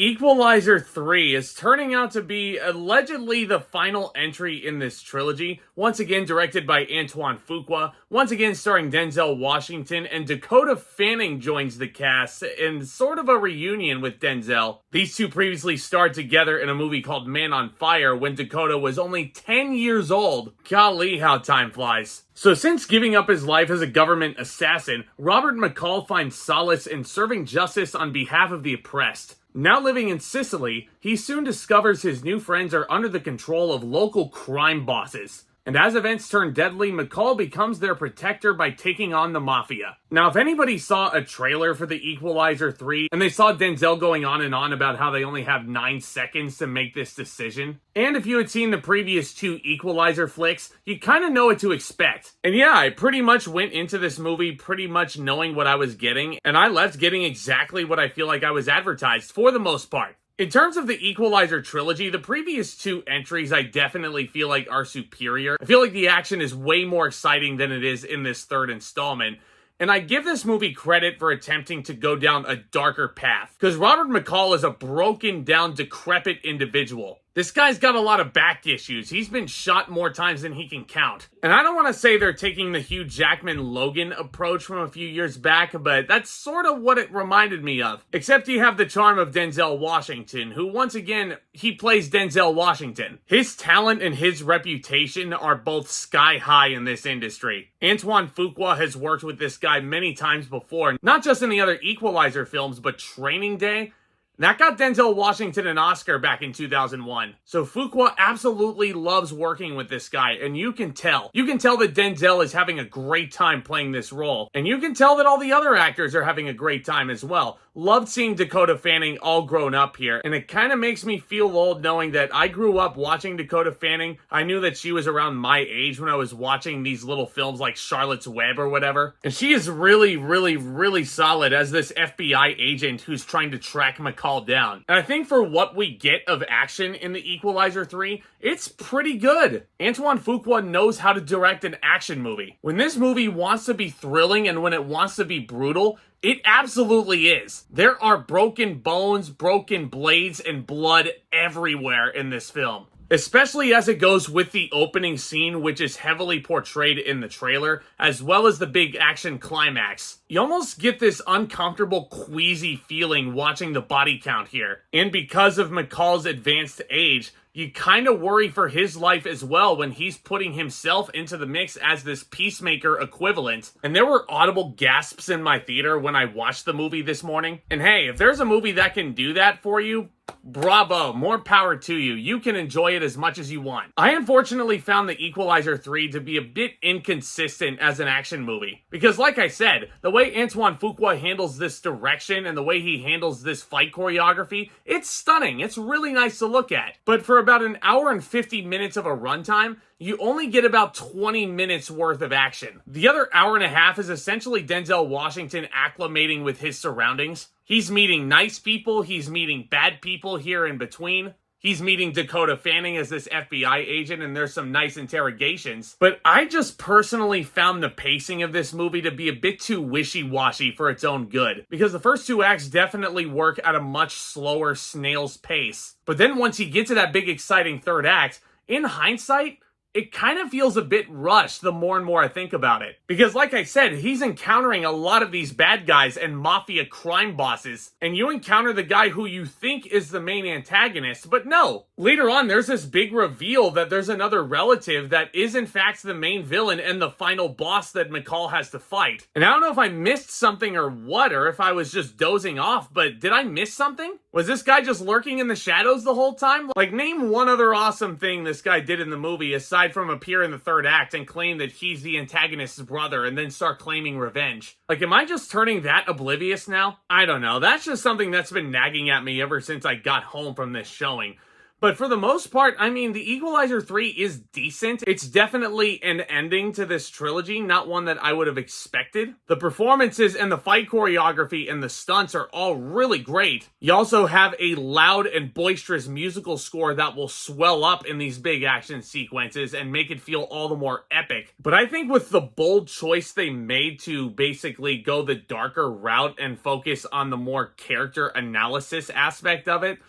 Equalizer 3 is turning out to be allegedly the final entry in this trilogy, once again directed by Antoine Fuqua, once again starring Denzel Washington, and Dakota Fanning joins the cast in sort of a reunion with Denzel. These two previously starred together in a movie called Man on Fire when Dakota was only 10 years old. Golly, how time flies. So since giving up his life as a government assassin, Robert McCall finds solace in serving justice on behalf of the oppressed. Now living in Sicily, he soon discovers his new friends are under the control of local crime bosses. And as events turn deadly, McCall becomes their protector by taking on the mafia. Now, if anybody saw a trailer for the Equalizer 3, and they saw Denzel going on and on about how they only have 9 seconds to make this decision, and if you had seen the previous 2 Equalizer flicks, you kind of know what to expect. And yeah, I pretty much went into this movie pretty much knowing what I was getting, and I left getting exactly what I feel like I was advertised for the most part. In terms of the Equalizer trilogy, the previous 2 entries I definitely feel like are superior. I feel like the action is way more exciting than it is in this 3rd installment. And I give this movie credit for attempting to go down a darker path. Because Robert McCall is a broken down, decrepit individual. This guy's got a lot of back issues. He's been shot more times than he can count. And I don't want to say they're taking the Hugh Jackman-Logan approach from a few years back, but that's sort of what it reminded me of. Except you have the charm of Denzel Washington, who once again, he plays Denzel Washington. His talent and his reputation are both sky high in this industry. Antoine Fuqua has worked with this guy many times before, not just in the other Equalizer films, but Training Day. That got Denzel Washington an Oscar back in 2001. So Fuqua absolutely loves working with this guy, and you can tell. You can tell that Denzel is having a great time playing this role, and you can tell that all the other actors are having a great time as well. Loved seeing Dakota Fanning all grown up here, and it kind of makes me feel old knowing that I grew up watching Dakota Fanning. I knew that she was around my age when I was watching these little films like Charlotte's Web or whatever. And she is really, really, really solid as this FBI agent who's trying to track McCall down. And I think for what we get of action in the Equalizer 3, it's pretty good. Antoine Fuqua knows how to direct an action movie. When this movie wants to be thrilling and when it wants to be brutal, it absolutely is. There are broken bones, broken blades, and blood everywhere in this film. Especially as it goes with the opening scene, which is heavily portrayed in the trailer, as well as the big action climax. You almost get this uncomfortable, queasy feeling watching the body count here. And because of McCall's advanced age, you kind of worry for his life as well when he's putting himself into the mix as this peacemaker equivalent. And there were audible gasps in my theater when I watched the movie this morning. And hey, if there's a movie that can do that for you, bravo, more power to you. You can enjoy it as much as you want. I unfortunately found the Equalizer 3 to be a bit inconsistent as an action movie. Because like I said, the way Antoine Fuqua handles this direction and the way he handles this fight choreography, it's stunning. It's really nice to look at. But for about an hour and 50 minutes of a runtime, you only get about 20 minutes worth of action. The other hour and a half is essentially Denzel Washington acclimating with his surroundings. He's meeting nice people, he's meeting bad people here in between. He's meeting Dakota Fanning as this FBI agent, and there's some nice interrogations. But I just personally found the pacing of this movie to be a bit too wishy-washy for its own good. Because the first 2 acts definitely work at a much slower snail's pace. But then once you get to that big exciting 3rd act, in hindsight, it kind of feels a bit rushed the more and more I think about it. Because like I said, he's encountering a lot of these bad guys and mafia crime bosses. And you encounter the guy who you think is the main antagonist, but no. Later on, there's this big reveal that there's another relative that is in fact the main villain and the final boss that McCall has to fight. And I don't know if I missed something or what, or if I was just dozing off, but did I miss something? Was this guy just lurking in the shadows the whole time? Like, name one other awesome thing this guy did in the movie aside from appear in the 3rd act and claim that he's the antagonist's brother and then start claiming revenge. Like, am I just turning that oblivious now? I don't know. That's just something that's been nagging at me ever since I got home from this showing. But for the most part, I mean, The Equalizer 3 is decent. It's definitely an ending to this trilogy, not one that I would have expected. The performances and the fight choreography and the stunts are all really great. You also have a loud and boisterous musical score that will swell up in these big action sequences and make it feel all the more epic. But I think with the bold choice they made to basically go the darker route and focus on the more character analysis aspect of it,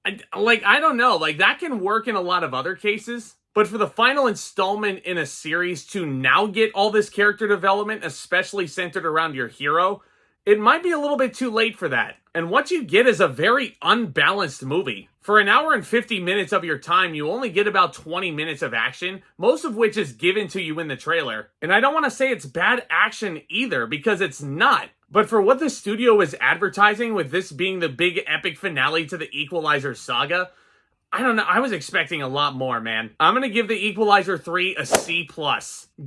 I don't know, that can work in a lot of other cases. But for the final installment in a series to now get all this character development, especially centered around your hero, it might be a little bit too late for that. And what you get is a very unbalanced movie. For an hour and 50 minutes of your time, you only get about 20 minutes of action, most of which is given to you in the trailer. And I don't want to say it's bad action either, because it's not. But for what the studio is advertising, with this being the big epic finale to the Equalizer saga, I don't know, I was expecting a lot more, man. I'm gonna give the Equalizer 3 a C+.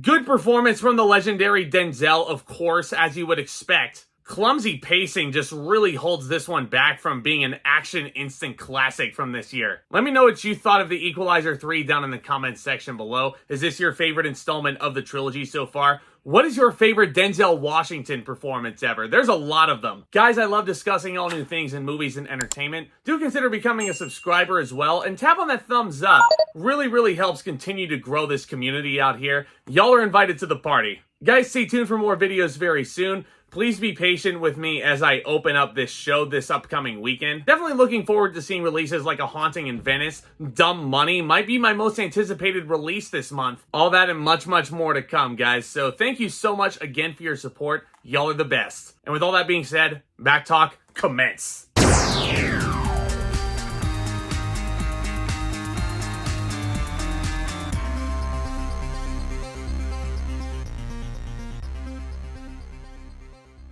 Good performance from the legendary Denzel, of course, as you would expect. Clumsy pacing just really holds this one back from being an action instant classic from this year. Let me know what you thought of the Equalizer 3 down in the comments section below. Is this your favorite installment of the trilogy so far? What is your favorite Denzel Washington performance ever? There's a lot of them. Guys, I love discussing all new things in movies and entertainment. Do consider becoming a subscriber as well, and tap on that thumbs up. Really helps continue to grow this community out here. Y'all are invited to the party. Guys, stay tuned for more videos very soon. Please be patient with me as I open up this show this upcoming weekend. Definitely looking forward to seeing releases like A Haunting in Venice. Dumb Money might be my most anticipated release this month. All that and much more to come, guys. So thank you so much again for your support. Y'all are the best. And with all that being said, Back Talk commence.